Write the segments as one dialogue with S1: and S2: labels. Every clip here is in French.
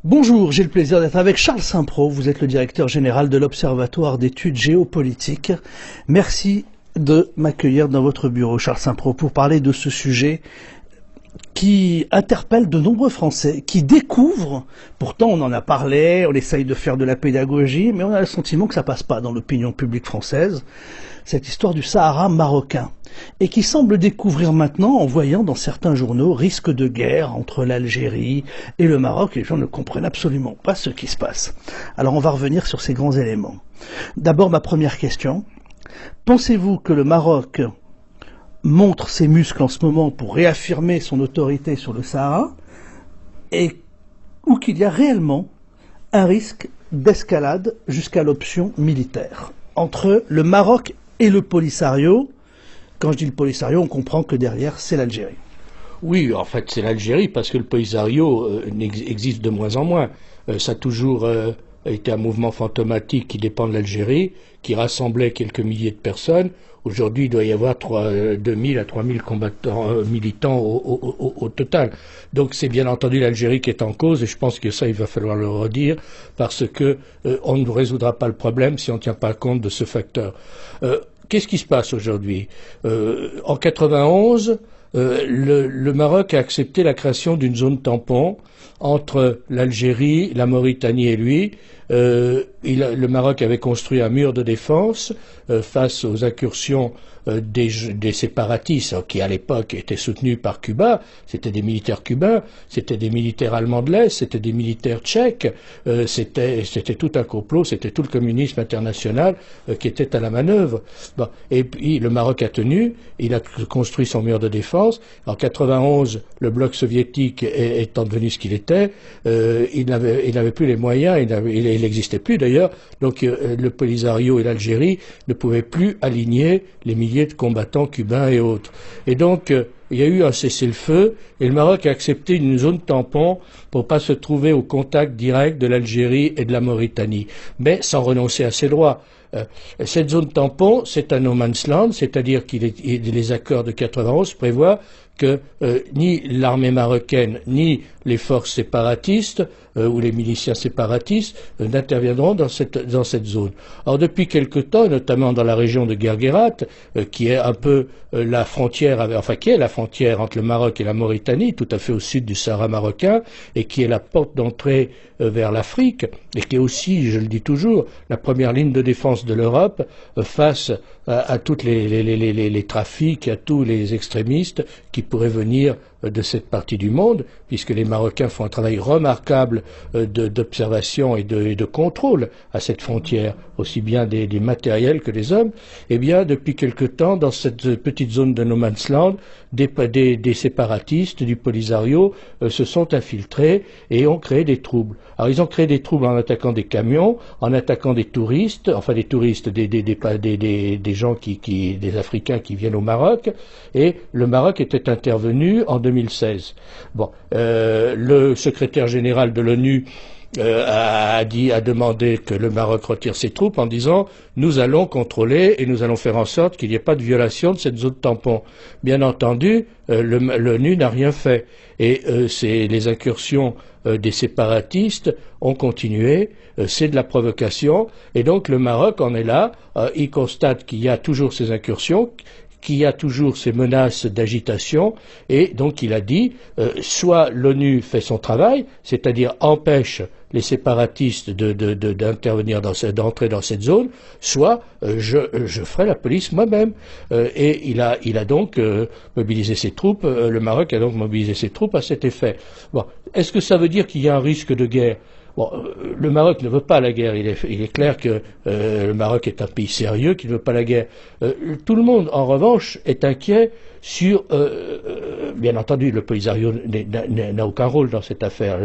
S1: Bonjour, j'ai le plaisir d'être avec Charles Saint-Pro. Vous êtes le directeur général de l'Observatoire d'études géopolitiques. Merci de m'accueillir dans votre bureau, Charles Saint-Pro, pour parler de ce sujet qui interpelle de nombreux Français, qui découvrent, pourtant on en a parlé, on essaye de faire de la pédagogie, mais on a le sentiment que ça passe pas dans l'opinion publique française, cette histoire du Sahara marocain, et qui semble découvrir maintenant en voyant dans certains journaux risque de guerre entre l'Algérie et le Maroc, et les gens ne comprennent absolument pas ce qui se passe. Alors on va revenir sur ces grands éléments. D'abord ma première question, pensez-vous que le Maroc montre ses muscles en ce moment pour réaffirmer son autorité sur le Sahara, ou qu'il y a réellement un risque d'escalade jusqu'à l'option militaire entre le Maroc et le Polisario? Quand je dis le Polisario, on comprend que derrière, c'est l'Algérie.
S2: Oui, en fait, c'est l'Algérie, parce que le Polisario existe de moins en moins. Ça a toujours été un mouvement fantomatique qui dépend de l'Algérie, qui rassemblait quelques milliers de personnes. Aujourd'hui, il doit y avoir 2000 à 3000 combattants, militants au total. Donc c'est bien entendu l'Algérie qui est en cause, et je pense que ça, il va falloir le redire, parce que on ne résoudra pas le problème si on ne tient pas compte de ce facteur. Qu'est-ce qui se passe aujourd'hui? En 91, le Maroc a accepté la création d'une zone tampon entre l'Algérie, la Mauritanie et lui. Le Maroc avait construit un mur de défense face aux incursions des séparatistes, qui à l'époque étaient soutenus par Cuba. C'était des militaires cubains, c'était des militaires allemands de l'Est, c'était des militaires tchèques, c'était tout un complot, c'était tout le communisme international qui était à la manœuvre. Bon. Et puis le Maroc a tenu, il a construit son mur de défense. En 91, le bloc soviétique étant devenu ce qu'il était, il n'avait plus les moyens, il n'existait plus d'ailleurs, donc le Polisario et l'Algérie ne pouvaient plus aligner les milliers de combattants cubains et autres. Et donc il y a eu un cessez-le-feu et le Maroc a accepté une zone tampon pour pas se trouver au contact direct de l'Algérie et de la Mauritanie, mais sans renoncer à ses droits. Cette zone tampon, c'est un no man's land, c'est-à-dire que les accords de 91 prévoient que ni l'armée marocaine ni les forces séparatistes ou les miliciens séparatistes n'interviendront dans cette zone. Or depuis quelque temps, notamment dans la région de Guerguerat, qui est un peu la frontière, qui est la frontière entre le Maroc et la Mauritanie, tout à fait au sud du Sahara marocain, et qui est la porte d'entrée vers l'Afrique, et qui est aussi, je le dis toujours, la première ligne de défense de l'Europe face à tous les trafics, à tous les extrémistes qui pourraient venir de cette partie du monde, puisque les Marocains font un travail remarquable d'observation et de contrôle à cette frontière, aussi bien des matériels que des hommes. Eh bien, depuis quelque temps, dans cette petite zone de no man's land, des séparatistes du Polisario se sont infiltrés et ont créé des troubles. Alors, ils ont créé des troubles en attaquant des camions, en attaquant des touristes, enfin des touristes, des gens des Africains qui viennent au Maroc, et le Maroc était intervenu en 2016. Bon, le secrétaire général de l'ONU a demandé que le Maroc retire ses troupes en disant nous allons contrôler et nous allons faire en sorte qu'il n'y ait pas de violation de cette zone tampon. Bien entendu, l'ONU n'a rien fait et les incursions des séparatistes ont continué, c'est de la provocation et donc le Maroc en est là, il constate qu'il y a toujours ces incursions, qu'il y a toujours ces menaces d'agitation, et donc il a dit soit l'ONU fait son travail, c'est-à-dire empêche les séparatistes d'intervenir d'entrer dans cette zone, soit je ferai la police moi-même. Et il a donc mobilisé ses troupes, le Maroc a donc mobilisé ses troupes à cet effet. Bon, est-ce que ça veut dire qu'il y a un risque de guerre? Bon, le Maroc ne veut pas la guerre, il est clair que le Maroc est un pays sérieux qui ne veut pas la guerre. Tout le monde, en revanche, est inquiet sur... bien entendu, le Polisario n'a aucun rôle dans cette affaire,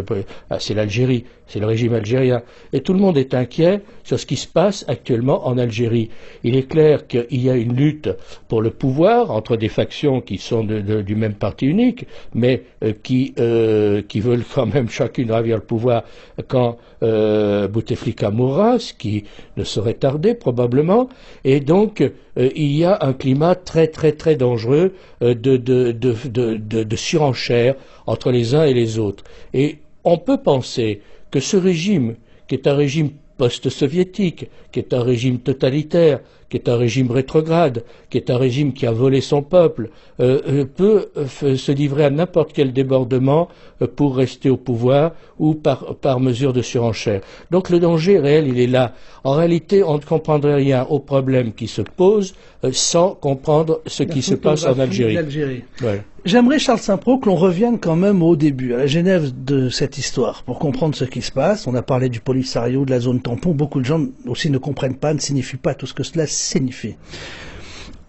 S2: c'est l'Algérie, c'est le régime algérien. Et tout le monde est inquiet sur ce qui se passe actuellement en Algérie. Il est clair qu'il y a une lutte pour le pouvoir entre des factions qui sont du même parti unique, mais qui veulent quand même chacune ravir le pouvoir quand Bouteflika mourra, ce qui ne saurait tarder probablement, et donc il y a un climat très très très dangereux de surenchère entre les uns et les autres. Et on peut penser que ce régime, qui est un régime post-soviétique, qui est un régime totalitaire, qui est un régime rétrograde, qui est un régime qui a volé son peuple, peut se livrer à n'importe quel débordement pour rester au pouvoir ou par mesure de surenchère. Donc le danger réel, il est là. En réalité, on ne comprendrait rien aux problèmes qui se posent sans comprendre ce qui se passe en Algérie.
S1: Ouais. J'aimerais, Charles Saint-Preux, que l'on revienne quand même au début, à la genèse de cette histoire, pour comprendre ce qui se passe. On a parlé du Polisario, de la zone tampon. Beaucoup de gens aussi ne comprennent pas, ne signifient pas tout ce que cela signifie.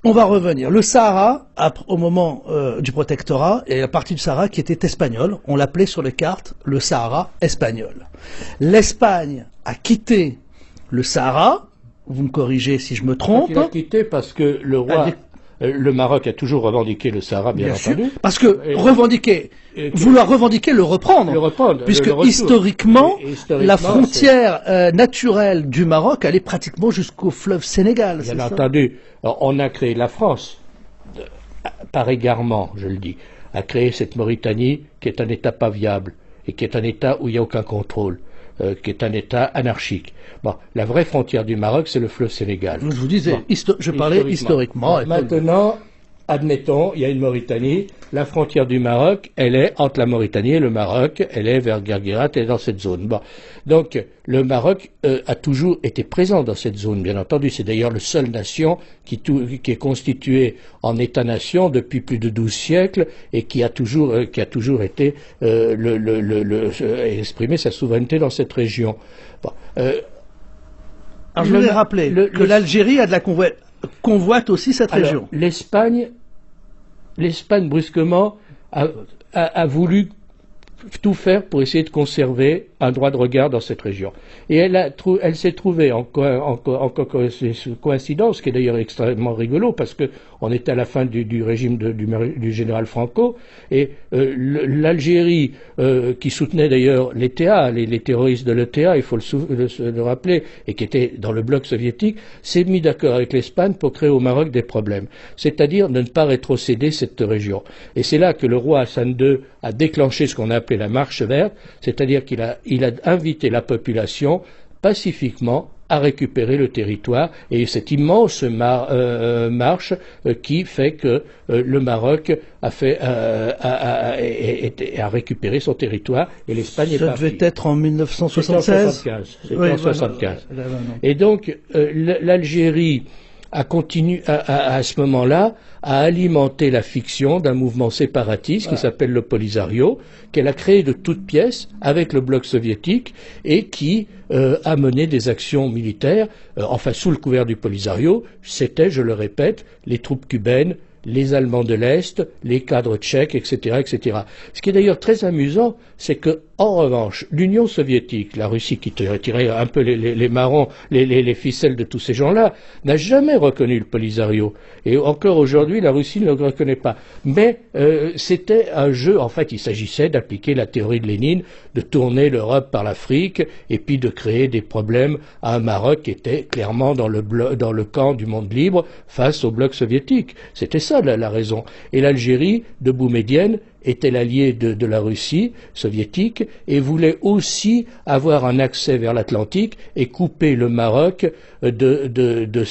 S1: On va revenir. Le Sahara, au moment du protectorat, et la partie du Sahara qui était espagnole, on l'appelait sur les cartes le Sahara espagnol. L'Espagne a quitté le Sahara, vous me corrigez si je me trompe.
S2: Il a quitté parce que le roi... Le Maroc a toujours revendiqué le Sahara, bien entendu.
S1: Sûr, parce que vouloir revendiquer le reprendre, puisque historiquement, la frontière naturelle du Maroc allait pratiquement jusqu'au fleuve Sénégal.
S2: Bien entendu. Alors, on a créé la France, par égarement, je le dis, a créé cette Mauritanie qui est un État pas viable et qui est un État où il n'y a aucun contrôle. Qui est un État anarchique. Bon, la vraie frontière du Maroc, c'est le fleuve Sénégal.
S1: Je vous disais, je parlais historiquement.
S2: Bon, maintenant, admettons, il y a une Mauritanie, la frontière du Maroc, elle est entre la Mauritanie et le Maroc, elle est vers Guerguerat, elle est dans cette zone. Bon. Donc, le Maroc a toujours été présent dans cette zone, bien entendu. C'est d'ailleurs la seule nation qui est constituée en État-nation depuis plus de 12 siècles et qui a toujours été exprimer sa souveraineté dans cette région. Bon,
S1: alors, je voudrais rappeler que l'Algérie a de la convoite aussi cette région.
S2: L'Espagne, brusquement, a voulu tout faire pour essayer de conserver un droit de regard dans cette région. Et elle s'est trouvée en coïncidence, qui est d'ailleurs extrêmement rigolo, parce que on était à la fin du régime du général Franco, et l'Algérie, qui soutenait d'ailleurs l'ETA, les terroristes de l'ETA, il faut le rappeler, et qui était dans le bloc soviétique, s'est mis d'accord avec l'Espagne pour créer au Maroc des problèmes, c'est-à-dire de ne pas rétrocéder cette région. Et c'est là que le roi Hassan II a déclenché ce qu'on a appelé la marche verte, c'est-à-dire qu'il a invité la population pacifiquement à récupérer le territoire, et cette immense marche qui fait que le Maroc a récupéré son territoire et l'Espagne est partie.
S1: Ça devait être en 1976.
S2: C'était en 1975. Et donc l'Algérie a continué à ce moment-là à alimenter la fiction d'un mouvement séparatiste qui s'appelle le Polisario, qu'elle a créé de toutes pièces avec le bloc soviétique et qui a mené des actions militaires, enfin sous le couvert du Polisario, c'était, je le répète, les troupes cubaines, les Allemands de l'Est, les cadres tchèques, etc., etc. Ce qui est d'ailleurs très amusant, c'est que, en revanche, l'Union soviétique, la Russie qui tirait un peu les marrons, les ficelles de tous ces gens-là, n'a jamais reconnu le Polisario. Et encore aujourd'hui, la Russie ne le reconnaît pas. Mais c'était un jeu, en fait, il s'agissait d'appliquer la théorie de Lénine, de tourner l'Europe par l'Afrique, et puis de créer des problèmes à un Maroc qui était clairement dans le camp du monde libre face au bloc soviétique. C'était ça la raison. Et l'Algérie de Boumedienne était l'allié de la Russie soviétique et voulait aussi avoir un accès vers l'Atlantique et couper le Maroc de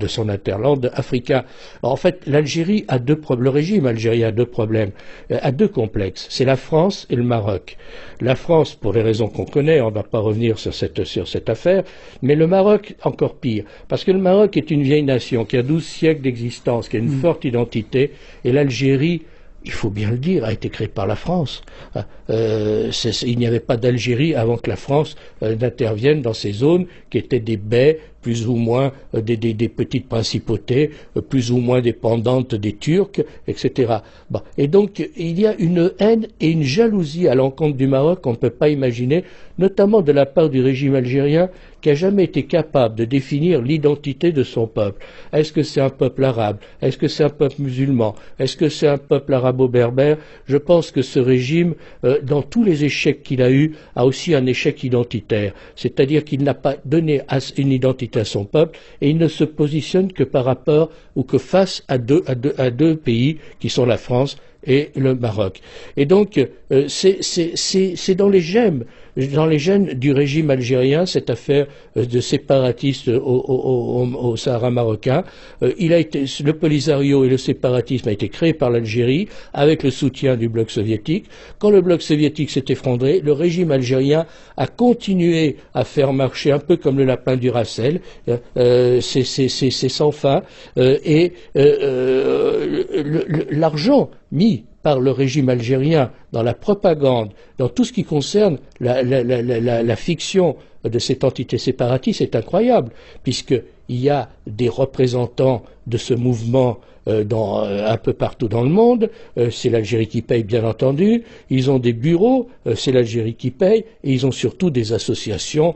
S2: son hinterland africain. Alors, en fait, l'Algérie a le régime algérien a deux problèmes, a deux complexes. C'est la France et le Maroc. La France, pour les raisons qu'on connaît, on ne va pas revenir sur cette affaire, mais le Maroc, encore pire, parce que le Maroc est une vieille nation qui a 12 siècles d'existence, qui a une forte identité, et l'Algérie, il faut bien le dire, a été créée par la France. Il n'y avait pas d'Algérie avant que la France n'intervienne dans ces zones qui étaient des baies, plus ou moins des petites principautés, plus ou moins dépendantes des Turcs, etc. Bon. Et donc, il y a une haine et une jalousie à l'encontre du Maroc qu'on ne peut pas imaginer, notamment de la part du régime algérien, qui n'a jamais été capable de définir l'identité de son peuple. Est-ce que c'est un peuple arabe? Est-ce que c'est un peuple musulman? Est-ce que c'est un peuple arabo-berbère? Je pense que ce régime, dans tous les échecs qu'il a eus, a aussi un échec identitaire. C'est-à-dire qu'il n'a pas donné une identité à son peuple et il ne se positionne que par rapport ou que face à deux pays qui sont la France et le Maroc. Et donc, c'est dans les gènes du régime algérien, cette affaire de séparatistes au Sahara marocain. Le Polisario et le séparatisme a été créé par l'Algérie avec le soutien du bloc soviétique. Quand le bloc soviétique s'est effondré, le régime algérien a continué à faire marcher un peu comme le lapin du Racel. C'est sans fin. L'argent mis par le régime algérien dans la propagande, dans tout ce qui concerne la fiction de cette entité séparatiste est incroyable, puisqu'il y a des représentants de ce mouvement un peu partout dans le monde. C'est l'Algérie qui paye, bien entendu. Ils ont des bureaux, c'est l'Algérie qui paye, et ils ont surtout des associations,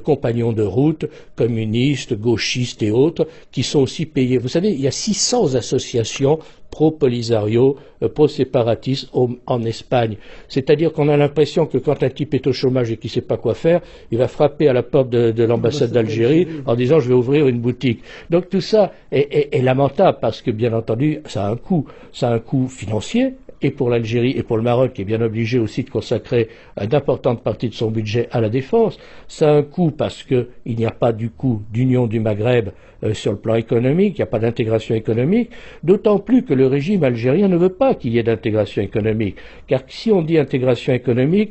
S2: compagnons de route, communistes, gauchistes et autres, qui sont aussi payés. Vous savez, il y a 600 associations pro-Polisario, pro-séparatistes en Espagne. C'est-à-dire qu'on a l'impression que quand un type est au chômage et qu'il ne sait pas quoi faire, il va frapper à la porte de l'ambassade d'Algérie en disant « je vais ouvrir une boutique ». Donc tout ça est lamentable parce que, bien entendu, ça a un coût. Ça a un coût financier, et pour l'Algérie et pour le Maroc, qui est bien obligé aussi de consacrer une importante partie de son budget à la défense. Ça a un coût parce qu'il n'y a pas du coup d'union du Maghreb sur le plan économique, il n'y a pas d'intégration économique, d'autant plus que le régime algérien ne veut pas qu'il y ait d'intégration économique. Car si on dit intégration économique,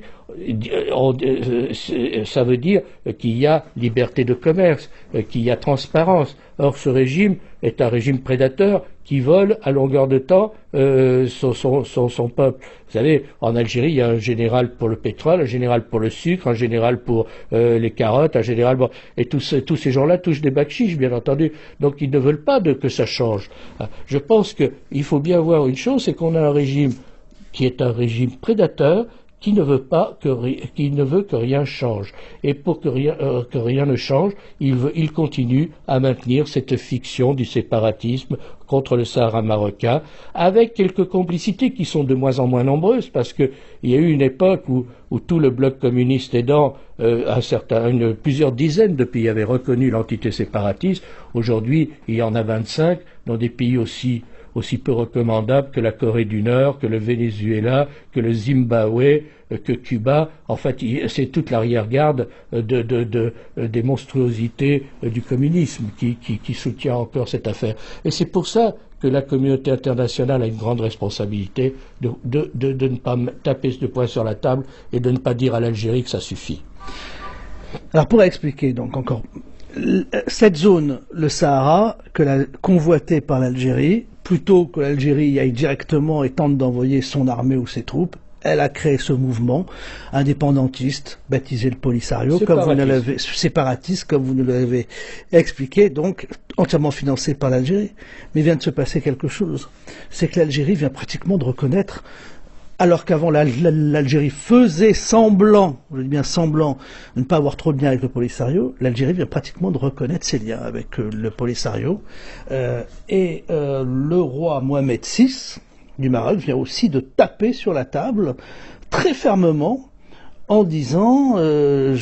S2: ça veut dire qu'il y a liberté de commerce, qu'il y a transparence. Or, ce régime est un régime prédateur qui vole à longueur de temps son peuple. Vous savez, en Algérie, il y a un général pour le pétrole, un général pour le sucre, un général pour les carottes, un général... Bon, et tous ces gens-là touchent des bakchiches, bien entendu. Donc, ils ne veulent pas que ça change. Je pense qu'il faut bien voir une chose, c'est qu'on a un régime qui est un régime prédateur, qui ne veut que rien change. Et pour que rien ne change, il continue à maintenir cette fiction du séparatisme contre le Sahara marocain, avec quelques complicités qui sont de moins en moins nombreuses, parce qu'il y a eu une époque où tout le bloc communiste aidant, plusieurs dizaines de pays avaient reconnu l'entité séparatiste. Aujourd'hui, il y en a 25 dans des pays aussi peu recommandables que la Corée du Nord, que le Venezuela, que le Zimbabwe, que Cuba. En fait, c'est toute l'arrière-garde des monstruosités du communisme qui soutient encore cette affaire. Et c'est pour ça que la communauté internationale a une grande responsabilité de ne pas taper de poing sur la table et de ne pas dire à l'Algérie que ça suffit.
S1: Alors pour expliquer donc encore, cette zone, le Sahara, convoitée par l'Algérie, plutôt que l'Algérie y aille directement et tente d'envoyer son armée ou ses troupes, elle a créé ce mouvement indépendantiste, baptisé le Polisario, séparatiste, comme vous nous l'avez expliqué, donc entièrement financé par l'Algérie. Mais il vient de se passer quelque chose. C'est que l'Algérie vient pratiquement de reconnaître, alors qu'avant l'Algérie faisait semblant, je dis bien semblant, de ne pas avoir trop de liens avec le Polisario, l'Algérie vient pratiquement de reconnaître ses liens avec le Polisario. Et le roi Mohamed VI du Maroc vient aussi de taper sur la table très fermement en disant que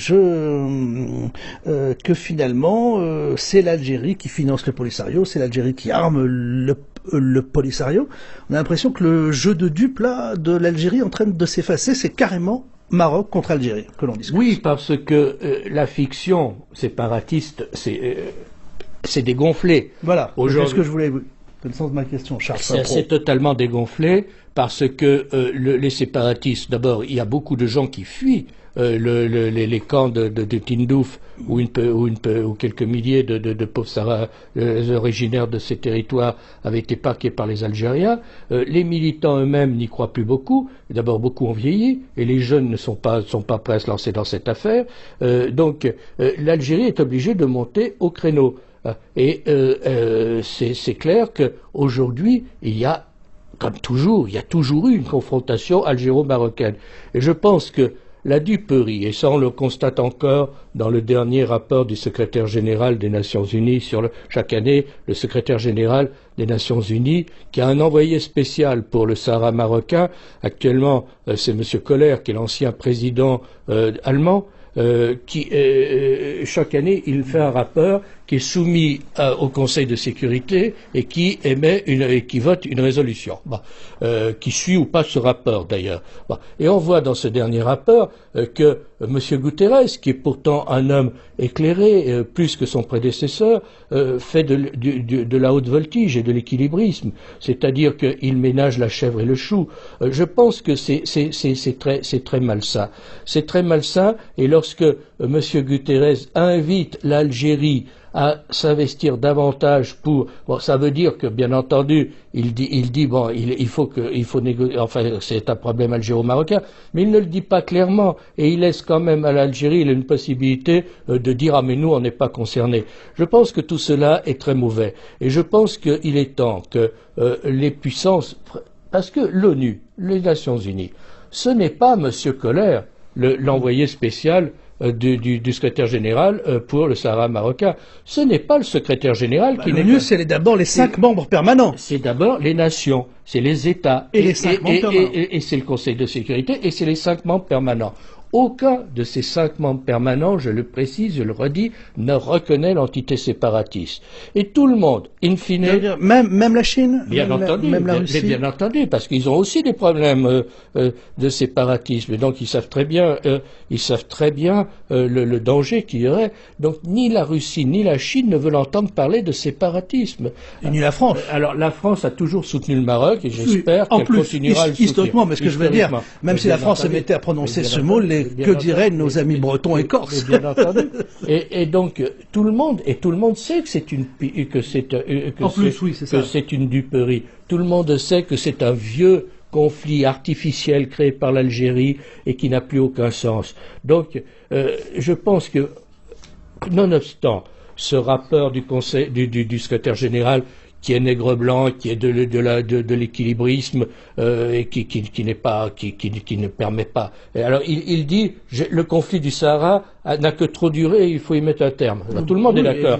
S1: finalement c'est l'Algérie qui finance le Polisario, c'est l'Algérie qui arme le Polisario. On a l'impression que le jeu de dupes là de l'Algérie est en train de s'effacer, c'est carrément Maroc contre Algérie que l'on discute.
S2: Oui, parce que la fiction séparatiste, c'est dégonflé.
S1: Voilà, c'est ce que je voulais... C'est le sens de ma question, Charles.
S2: C'est totalement dégonflé parce que les séparatistes, d'abord, il y a beaucoup de gens qui fuient les camps de Tindouf où quelques milliers de pauvres originaires de ces territoires avaient été parqués par les Algériens. Les militants eux-mêmes n'y croient plus beaucoup. D'abord, beaucoup ont vieilli et les jeunes ne sont pas prêts à se lancer dans cette affaire. Donc, l'Algérie est obligée de monter au créneau. Et c'est clair qu'aujourd'hui, comme toujours, il y a toujours eu une confrontation algéro-marocaine. Et je pense que la duperie, et ça on le constate encore dans le dernier rapport du secrétaire général des Nations Unies chaque année, le secrétaire général des Nations Unies, qui a un envoyé spécial pour le Sahara marocain. Actuellement, c'est M. Koller, qui est l'ancien président allemand, qui chaque année il fait un rapport qui est soumis au Conseil de sécurité et qui qui vote une résolution, qui suit ou pas ce rapport d'ailleurs. Et on voit dans ce dernier rapport que M. Guterres, qui est pourtant un homme éclairé plus que son prédécesseur, fait de la haute voltige et de l'équilibrisme, c'est-à-dire qu'il ménage la chèvre et le chou. Je pense que c'est très malsain. C'est très malsain, et lorsque M. Guterres invite l'Algérie à s'investir davantage ça veut dire que, bien entendu, il faut négocier, enfin, c'est un problème algéro-marocain, mais il ne le dit pas clairement, et il laisse quand même à l'Algérie une possibilité de dire, ah, mais nous, on n'est pas concernés. Je pense que tout cela est très mauvais, et je pense qu'il est temps que les puissances, parce que l'ONU, les Nations Unies, ce n'est pas M. Koller, l'envoyé spécial du secrétaire général pour le Sahara marocain. Ce n'est pas le secrétaire général qui n'est...
S1: L'ONU, c'est d'abord les 5 membres permanents.
S2: C'est d'abord les nations, c'est les États.
S1: Et les 5 membres permanents.
S2: Et c'est le Conseil de sécurité, et c'est les 5 membres permanents. Aucun de ces 5 membres permanents, je le précise, je le redis, ne reconnaît l'entité séparatiste. Et tout le monde, in fine...
S1: Même la Chine,
S2: bien entendu,
S1: même la Russie.
S2: Bien entendu, parce qu'ils ont aussi des problèmes de séparatisme. Donc ils savent très bien le danger qu'il y aurait. Donc ni la Russie ni la Chine ne veulent entendre parler de séparatisme.
S1: Et ni la France.
S2: Alors la France a toujours soutenu le Maroc, et j'espère qu'elle continuera à le soutenir.
S1: Historiquement, mais ce que je veux dire, même si la France se mettait à prononcer ce mot, que diraient nos amis bretons et corses?
S2: Bien entendu. Et donc tout le monde sait que c'est une duperie. Tout le monde sait que c'est un vieux conflit artificiel créé par l'Algérie et qui n'a plus aucun sens. Donc je pense que, nonobstant ce rapport du Conseil du secrétaire général, qui est nègre blanc, qui est de l'équilibrisme et qui ne permet pas. Et alors il dit le conflit du Sahara n'a que trop duré, il faut y mettre un terme. Alors, tout le monde est d'accord.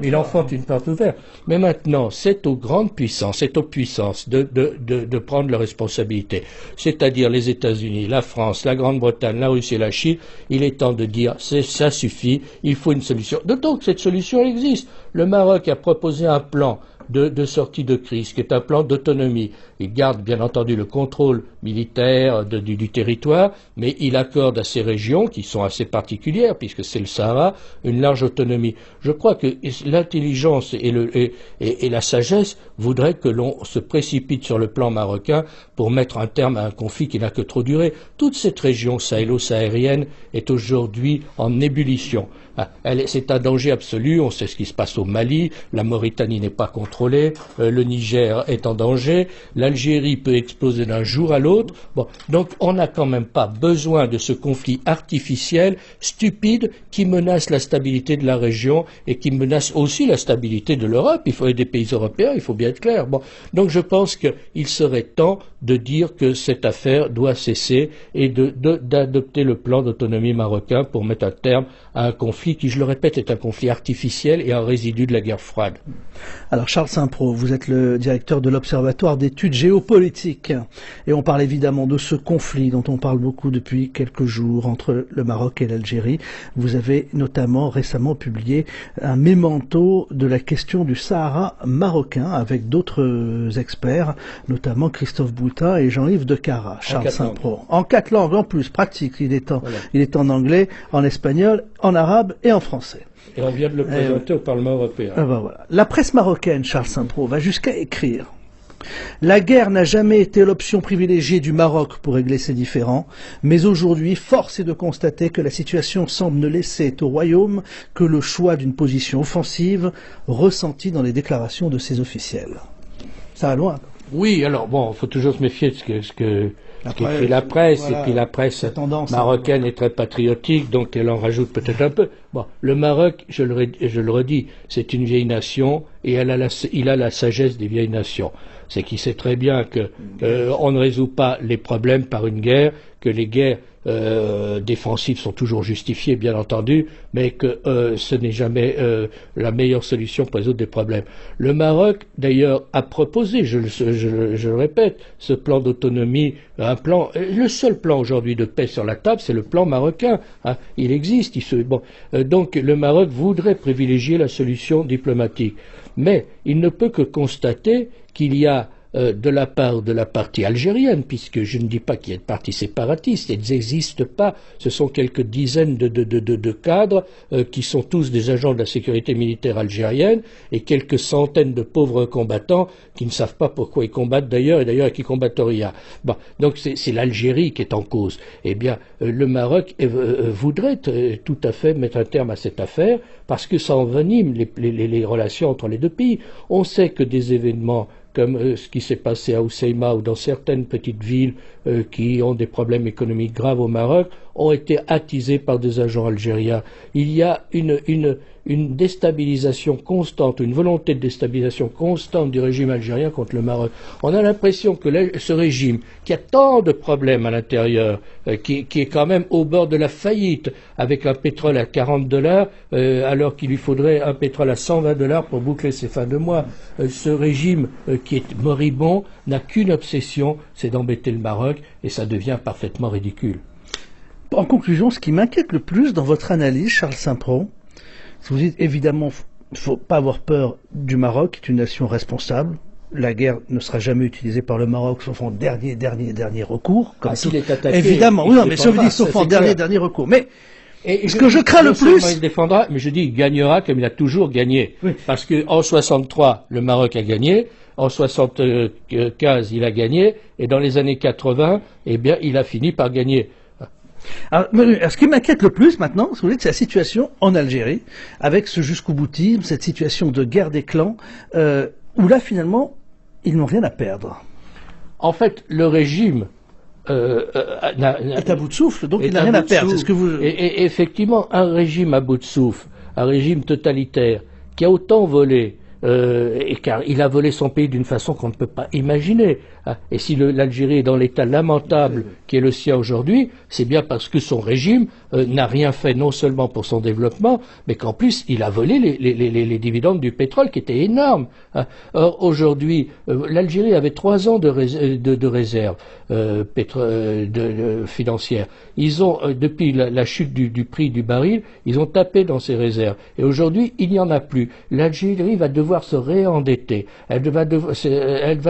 S2: Il enfante une porte ouverte. Mais maintenant, c'est aux grandes puissances, c'est aux puissances de prendre leurs responsabilités. C'est-à-dire les États-Unis, la France, la Grande-Bretagne, la Russie et la Chine. Il est temps de dire ça suffit, il faut une solution. D'autant que cette solution existe. Le Maroc a proposé un plan de sortie de crise, qui est un plan d'autonomie. Il garde bien entendu le contrôle militaire du territoire, mais il accorde à ces régions, qui sont assez particulières, puisque c'est le Sahara, une large autonomie. Je crois que l'intelligence et la sagesse voudraient que l'on se précipite sur le plan marocain pour mettre un terme à un conflit qui n'a que trop duré. Toute cette région sahélo-saharienne est aujourd'hui en ébullition. C'est un danger absolu, on sait ce qui se passe au Mali, la Mauritanie n'est pas contrôlée, le Niger est en danger, l'Algérie peut exploser d'un jour à l'autre. Donc on n'a quand même pas besoin de ce conflit artificiel, stupide, qui menace la stabilité de la région et qui menace aussi la stabilité de l'Europe. Il faut des pays européens, il faut bien être clair. Donc je pense qu'il serait temps de dire que cette affaire doit cesser et d'adopter le plan d'autonomie marocain pour mettre un terme à un conflit qui, je le répète, est un conflit artificiel et un résidu de la guerre froide.
S1: Alors Charles Saint-Pro, vous êtes le directeur de l'Observatoire d'études géopolitiques et on parle évidemment de ce conflit dont on parle beaucoup depuis quelques jours entre le Maroc et l'Algérie. Vous avez notamment récemment publié un mémento de la question du Sahara marocain avec d'autres experts, notamment Christophe Boutin et Jean-Yves Decara. Charles Saint-Pro. En 4 langues en plus, pratique. Il est en anglais, en espagnol, en arabe et en français.
S2: Et on vient de le présenter au Parlement européen.
S1: Voilà. La presse marocaine, Charles Saint-Pro, va jusqu'à écrire: la guerre n'a jamais été l'option privilégiée du Maroc pour régler ses différends, mais aujourd'hui, force est de constater que la situation semble ne laisser au Royaume que le choix d'une position offensive, ressentie dans les déclarations de ses officiels. Ça va loin.
S2: Oui, alors il faut toujours se méfier de ce qu'écrit la presse, voilà, et puis la presse marocaine est très patriotique, donc elle en rajoute peut-être un peu. Le Maroc, je le redis, c'est une vieille nation, et il a la sagesse des vieilles nations. C'est qu'il sait très bien que on ne résout pas les problèmes par une guerre, que les guerres défensives sont toujours justifiées, bien entendu, mais que ce n'est jamais la meilleure solution pour résoudre des problèmes. Le Maroc, d'ailleurs, a proposé, je le répète, ce plan d'autonomie, le seul plan aujourd'hui de paix sur la table, c'est le plan marocain. Hein, il existe. Donc le Maroc voudrait privilégier la solution diplomatique. Mais il ne peut que constater qu'il y a de la part de la partie algérienne, puisque je ne dis pas qu'il y ait de partis séparatistes, ils n'existent pas, ce sont quelques dizaines de cadres qui sont tous des agents de la sécurité militaire algérienne et quelques centaines de pauvres combattants qui ne savent pas pourquoi ils combattent d'ailleurs et d'ailleurs qui combattent rien. Bon, donc c'est l'Algérie qui est en cause. Eh bien, le Maroc voudrait tout à fait mettre un terme à cette affaire parce que ça envenime les relations entre les deux pays. On sait que des événements comme ce qui s'est passé à Hoceima ou dans certaines petites villes qui ont des problèmes économiques graves au Maroc, ont été attisés par des agents algériens. Il y a une déstabilisation constante, une volonté de déstabilisation constante du régime algérien contre le Maroc. On a l'impression que ce régime, qui a tant de problèmes à l'intérieur, qui est quand même au bord de la faillite, avec un pétrole à $40, alors qu'il lui faudrait un pétrole à $120 pour boucler ses fins de mois. Ce régime qui est moribond n'a qu'une obsession, c'est d'embêter le Maroc, et ça devient parfaitement ridicule.
S1: En conclusion, ce qui m'inquiète le plus dans votre analyse, Charles Saint-Preux, vous dites évidemment, il ne faut pas avoir peur du Maroc, qui est une nation responsable. La guerre ne sera jamais utilisée par le Maroc, sauf en dernier recours. Comme
S2: s'il est attaqué,
S1: évidemment, oui, non, mais si on dit sauf en dernier recours. Mais ce que je crains le plus,
S2: il défendra, mais je dis, il gagnera comme il a toujours gagné, oui. Parce que en 63, le Maroc a gagné. En 75, il a gagné, et dans les années 80, eh bien, il a fini par gagner.
S1: Alors, ce qui m'inquiète le plus maintenant, c'est la situation en Algérie, avec ce jusqu'au boutisme, cette situation de guerre des clans, où là, finalement, ils n'ont rien à perdre.
S2: En fait, le régime
S1: est à bout de souffle, donc il n'a rien à perdre. C'est ce que vous...
S2: et effectivement, un régime à bout de souffle, un régime totalitaire, qui a autant volé, car il a volé son pays d'une façon qu'on ne peut pas imaginer. Et si l'Algérie est dans l'état lamentable qui est le sien aujourd'hui, c'est bien parce que son régime n'a rien fait non seulement pour son développement, mais qu'en plus il a volé les dividendes du pétrole qui étaient énormes. Or aujourd'hui, l'Algérie avait 3 ans de réserve financière. Ils ont, depuis la chute du prix du baril, ils ont tapé dans ces réserves. Et aujourd'hui, il n'y en a plus. L'Algérie va devoir se réendetter. Elle va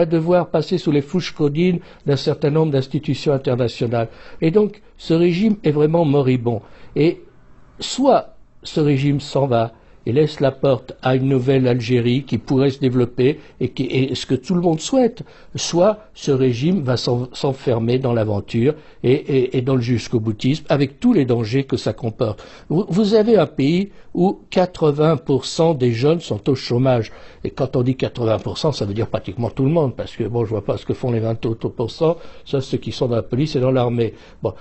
S2: devoir passer sous les fouches caudines d'un certain nombre d'institutions internationales. Et donc, ce régime est vraiment moribond. Et soit ce régime s'en va et laisse la porte à une nouvelle Algérie qui pourrait se développer et ce que tout le monde souhaite, soit ce régime va s'enfermer dans l'aventure et dans le jusqu'au boutisme avec tous les dangers que ça comporte. Vous avez un pays où 80% des jeunes sont au chômage. Et quand on dit 80%, ça veut dire pratiquement tout le monde, parce que bon, je vois pas ce que font les 20 autres %, ça ceux qui sont dans la police et dans l'armée. Bon,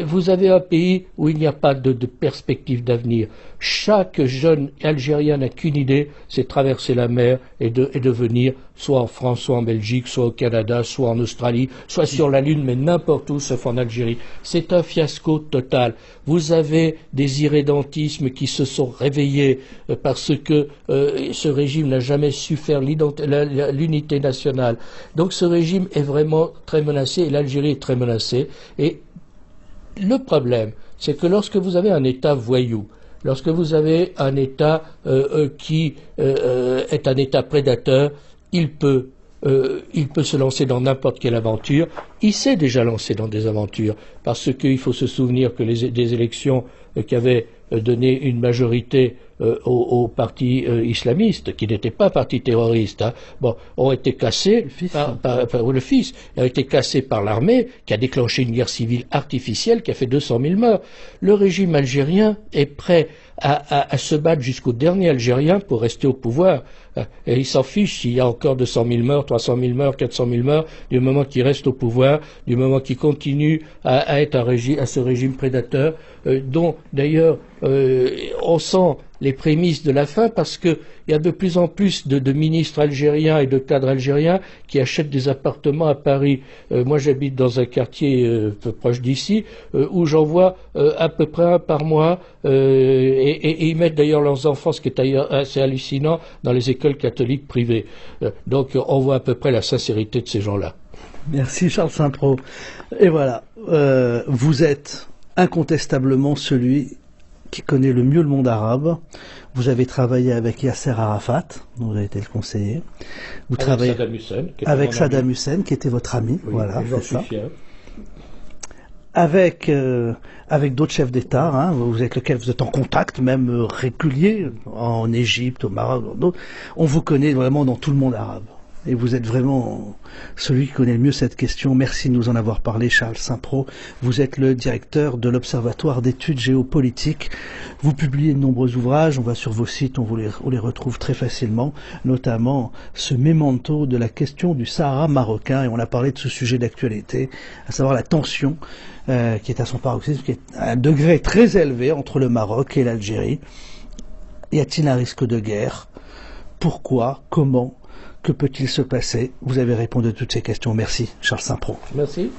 S2: vous avez un pays où il n'y a pas de perspective d'avenir. Chaque jeune Algérien n'a qu'une idée, c'est traverser la mer et de venir soit en France, soit en Belgique, soit au Canada, soit en Australie, soit sur la Lune, mais n'importe où, sauf en Algérie. C'est un fiasco total. Vous avez des irrédentismes qui se sont réveillés parce que ce régime n'a jamais su faire l'unité nationale. Donc ce régime est vraiment très menacé et l'Algérie est très menacée. Et le problème, c'est que lorsque vous avez un État voyou, lorsque vous avez un État qui est un État prédateur, il peut se lancer dans n'importe quelle aventure. Il s'est déjà lancé dans des aventures, parce qu'il faut se souvenir que des élections qui avaient donné une majorité au parti islamiste, qui n'était pas parti terroriste, ont été cassés le fils, a été cassé par l'armée, qui a déclenché une guerre civile artificielle qui a fait 200 000 morts. Le régime algérien est prêt à se battre jusqu'au dernier Algérien pour rester au pouvoir. Et il s'en fiche s'il y a encore 200 000 morts, 300 000 morts, 400 000 morts, du moment qu'il reste au pouvoir, du moment qu'il continue à être à ce régime prédateur, dont d'ailleurs on sent les prémices de la fin, parce qu'il y a de plus en plus de ministres algériens et de cadres algériens qui achètent des appartements à Paris. Moi, j'habite dans un quartier peu proche d'ici, où j'en vois à peu près un par mois, et ils mettent d'ailleurs leurs enfants, ce qui est d'ailleurs assez hallucinant, dans les écoles catholiques privées. Donc, on voit à peu près la sincérité de ces gens-là.
S1: Merci Charles Saint-Pro. Et voilà, vous êtes incontestablement celui qui connaît le mieux le monde arabe. Vous avez travaillé avec Yasser Arafat, dont vous avez été le conseiller. Vous travaillez avec Saddam Hussein, qui était votre ami.
S2: Oui,
S1: voilà,
S2: c'est ça.
S1: Avec d'autres chefs d'État, hein, vous êtes en contact même régulier en Égypte, au Maroc, d'autres. On vous connaît vraiment dans tout le monde arabe. Et vous êtes vraiment celui qui connaît le mieux cette question. Merci de nous en avoir parlé, Charles Saint-Pro. Vous êtes le directeur de l'Observatoire d'études géopolitiques. Vous publiez de nombreux ouvrages. On va sur vos sites, on les retrouve très facilement, notamment ce mémento de la question du Sahara marocain. Et on a parlé de ce sujet d'actualité, à savoir la tension qui est à son paroxysme, qui est à un degré très élevé entre le Maroc et l'Algérie. Y a-t-il un risque de guerre? Pourquoi? Comment? Que peut-il se passer? Vous avez répondu à toutes ces questions. Merci, Charles Saint-Pro.
S2: Merci.